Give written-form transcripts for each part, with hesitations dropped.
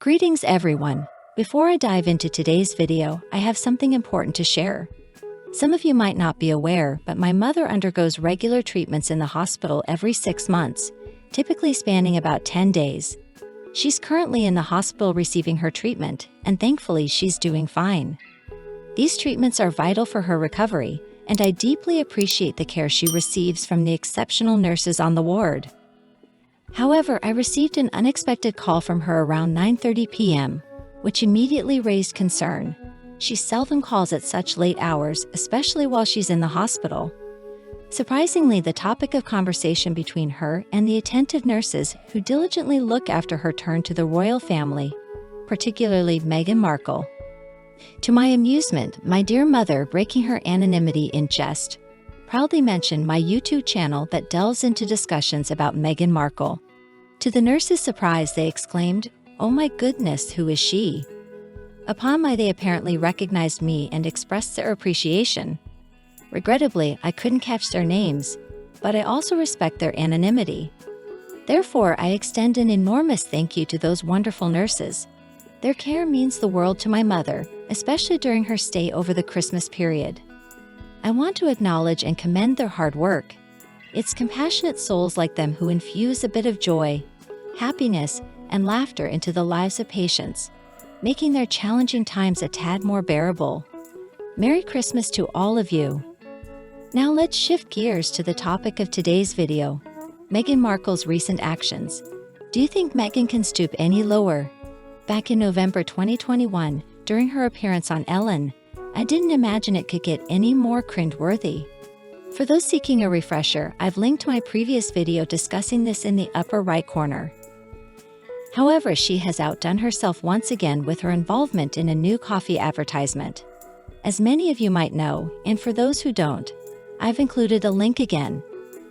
Greetings everyone. Before I dive into today's video, I have something important to share. Some of you might not be aware, but my mother undergoes regular treatments in the hospital every 6 months, typically spanning about 10 days. She's currently in the hospital receiving her treatment, and thankfully she's doing fine. These treatments are vital for her recovery, and I deeply appreciate the care she receives from the exceptional nurses on the ward. However, I received an unexpected call from her around 9:30 p.m., which immediately raised concern. She seldom calls at such late hours, especially while she's in the hospital. Surprisingly, the topic of conversation between her and the attentive nurses who diligently look after her turned to the royal family, particularly Meghan Markle. To my amusement, my dear mother, breaking her anonymity in jest, proudly mentioned my YouTube channel that delves into discussions about Meghan Markle. To the nurses' surprise, they exclaimed, "Oh my goodness, who is she?" Upon my they apparently recognized me and expressed their appreciation. Regrettably, I couldn't catch their names, but I also respect their anonymity. Therefore, I extend an enormous thank you to those wonderful nurses. Their care means the world to my mother, especially during her stay over the Christmas period. I want to acknowledge and commend their hard work. It's compassionate souls like them who infuse a bit of joy, happiness, and laughter into the lives of patients, making their challenging times a tad more bearable. Merry Christmas to all of you. Now let's shift gears to the topic of today's video, Meghan Markle's recent actions. Do you think Meghan can stoop any lower? Back in November 2021, during her appearance on Ellen, I didn't imagine it could get any more cringe-worthy. For those seeking a refresher, I've linked my previous video discussing this in the upper right corner. However, she has outdone herself once again with her involvement in a new coffee advertisement. As many of you might know, and for those who don't, I've included a link again.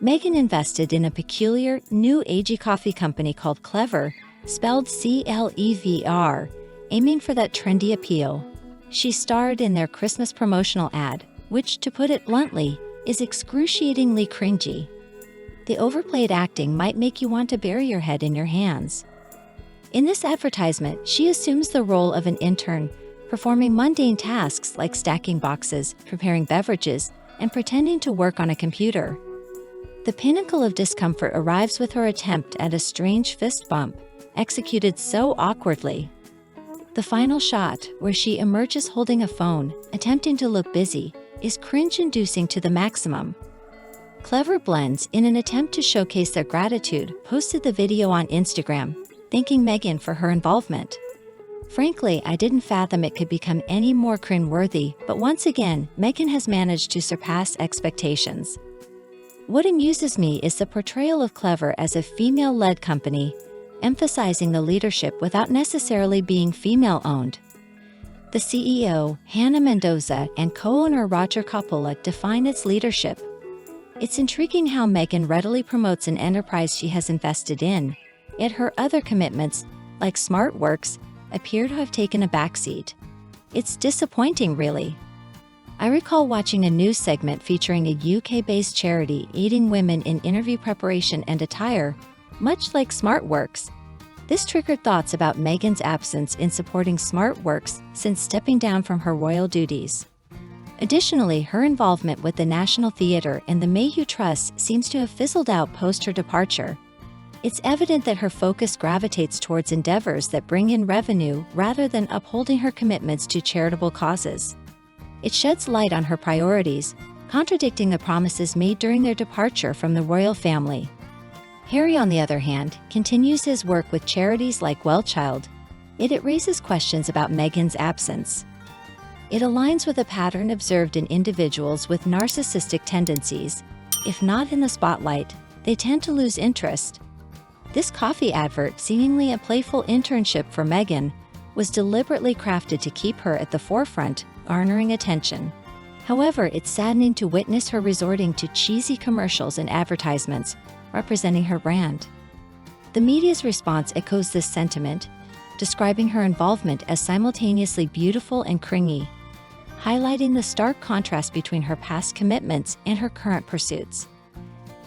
Meghan invested in a peculiar, new agey coffee company called Clever, spelled C-L-E-V-R, aiming for that trendy appeal. She starred in their Christmas promotional ad, which, to put it bluntly, is excruciatingly cringy. The overplayed acting might make you want to bury your head in your hands. In this advertisement, she assumes the role of an intern, performing mundane tasks like stacking boxes, preparing beverages, and pretending to work on a computer. The pinnacle of discomfort arrives with her attempt at a strange fist bump, executed so awkwardly. The final shot, where she emerges holding a phone, attempting to look busy, is cringe-inducing to the maximum. Clever Blends, in an attempt to showcase their gratitude, posted the video on Instagram, thanking Meghan for her involvement. Frankly, I didn't fathom it could become any more cringe-worthy, but once again, Meghan has managed to surpass expectations. What amuses me is the portrayal of Clever as a female-led company, emphasizing the leadership without necessarily being female-owned. The CEO, Hannah Mendoza, and co-owner Roger Coppola define its leadership. It's intriguing how Meghan readily promotes an enterprise she has invested in, yet her other commitments, like SmartWorks, appear to have taken a backseat. It's disappointing, really. I recall watching a news segment featuring a UK-based charity aiding women in interview preparation and attire, much like SmartWorks. This triggered thoughts about Meghan's absence in supporting SmartWorks since stepping down from her royal duties. Additionally, her involvement with the National Theatre and the Mayhew Trust seems to have fizzled out post her departure. It's evident that her focus gravitates towards endeavors that bring in revenue rather than upholding her commitments to charitable causes. It sheds light on her priorities, contradicting the promises made during their departure from the royal family. Harry, on the other hand, continues his work with charities like WellChild, yet it raises questions about Meghan's absence. It aligns with a pattern observed in individuals with narcissistic tendencies. If not in the spotlight, they tend to lose interest. This coffee advert, seemingly a playful internship for Meghan, was deliberately crafted to keep her at the forefront, garnering attention. However, it's saddening to witness her resorting to cheesy commercials and advertisements, representing her brand. The media's response echoes this sentiment, describing her involvement as simultaneously beautiful and cringy, highlighting the stark contrast between her past commitments and her current pursuits.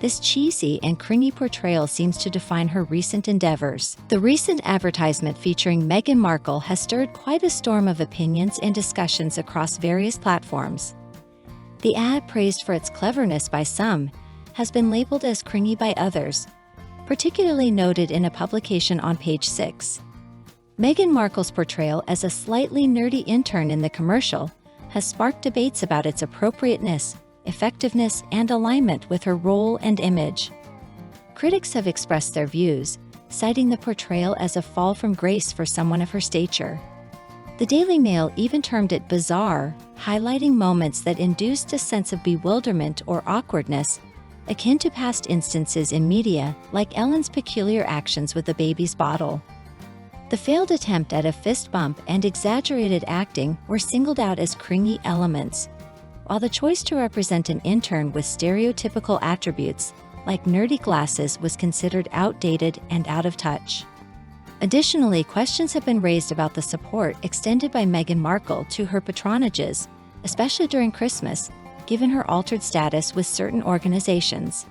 This cheesy and cringy portrayal seems to define her recent endeavors. The recent advertisement featuring Meghan Markle has stirred quite a storm of opinions and discussions across various platforms. The ad, praised for its cleverness by some, has been labeled as cringy by others, particularly noted in a publication on page 6. Meghan Markle's portrayal as a slightly nerdy intern in the commercial has sparked debates about its appropriateness, effectiveness, and alignment with her role and image. Critics have expressed their views, citing the portrayal as a fall from grace for someone of her stature. The Daily Mail even termed it bizarre, highlighting moments that induced a sense of bewilderment or awkwardness, akin to past instances in media, like Ellen's peculiar actions with the baby's bottle. The failed attempt at a fist bump and exaggerated acting were singled out as cringy elements, while the choice to represent an intern with stereotypical attributes, like nerdy glasses, was considered outdated and out of touch. Additionally, questions have been raised about the support extended by Meghan Markle to her patronages, especially during Christmas, given her altered status with certain organizations.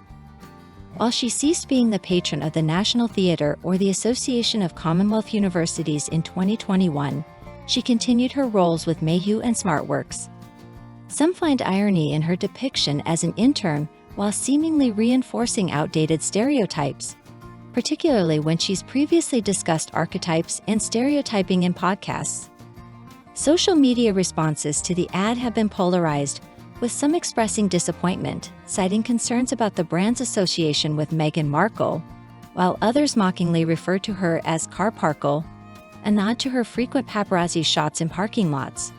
While she ceased being the patron of the National Theatre or the Association of Commonwealth Universities in 2021, she continued her roles with Mayhew and SmartWorks. Some find irony in her depiction as an intern while seemingly reinforcing outdated stereotypes, particularly when she's previously discussed archetypes and stereotyping in podcasts. Social media responses to the ad have been polarized, with some expressing disappointment, citing concerns about the brand's association with Meghan Markle, while others mockingly refer to her as Carparkle, a nod to her frequent paparazzi shots in parking lots.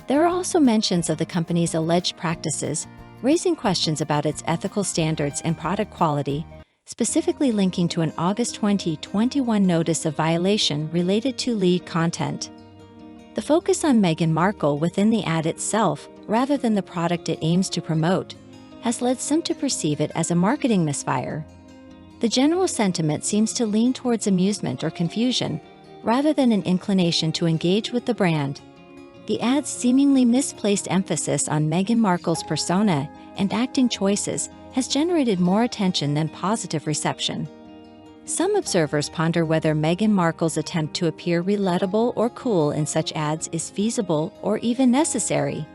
There are also mentions of the company's alleged practices, raising questions about its ethical standards and product quality, specifically linking to an August 2021 notice of violation related to lead content. The focus on Meghan Markle within the ad itself, rather than the product it aims to promote, has led some to perceive it as a marketing misfire. The general sentiment seems to lean towards amusement or confusion, rather than an inclination to engage with the brand. The ad's seemingly misplaced emphasis on Meghan Markle's persona and acting choices has generated more attention than positive reception. Some observers ponder whether Meghan Markle's attempt to appear relatable or cool in such ads is feasible or even necessary.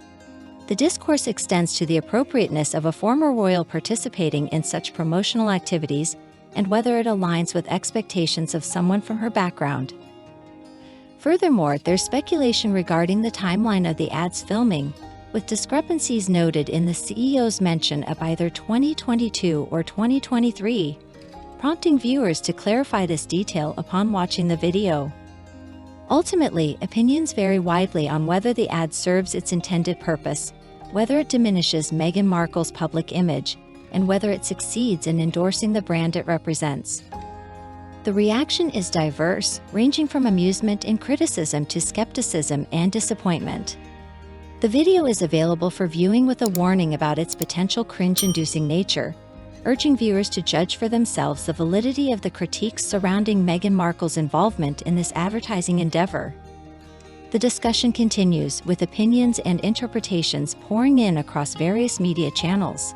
The discourse extends to the appropriateness of a former royal participating in such promotional activities and whether it aligns with expectations of someone from her background. Furthermore, there's speculation regarding the timeline of the ad's filming, with discrepancies noted in the CEO's mention of either 2022 or 2023, prompting viewers to clarify this detail upon watching the video. Ultimately, opinions vary widely on whether the ad serves its intended purpose, whether it diminishes Meghan Markle's public image, and whether it succeeds in endorsing the brand it represents. The reaction is diverse, ranging from amusement and criticism to skepticism and disappointment. The video is available for viewing with a warning about its potential cringe-inducing nature, urging viewers to judge for themselves the validity of the critiques surrounding Meghan Markle's involvement in this advertising endeavor. The discussion continues, with opinions and interpretations pouring in across various media channels.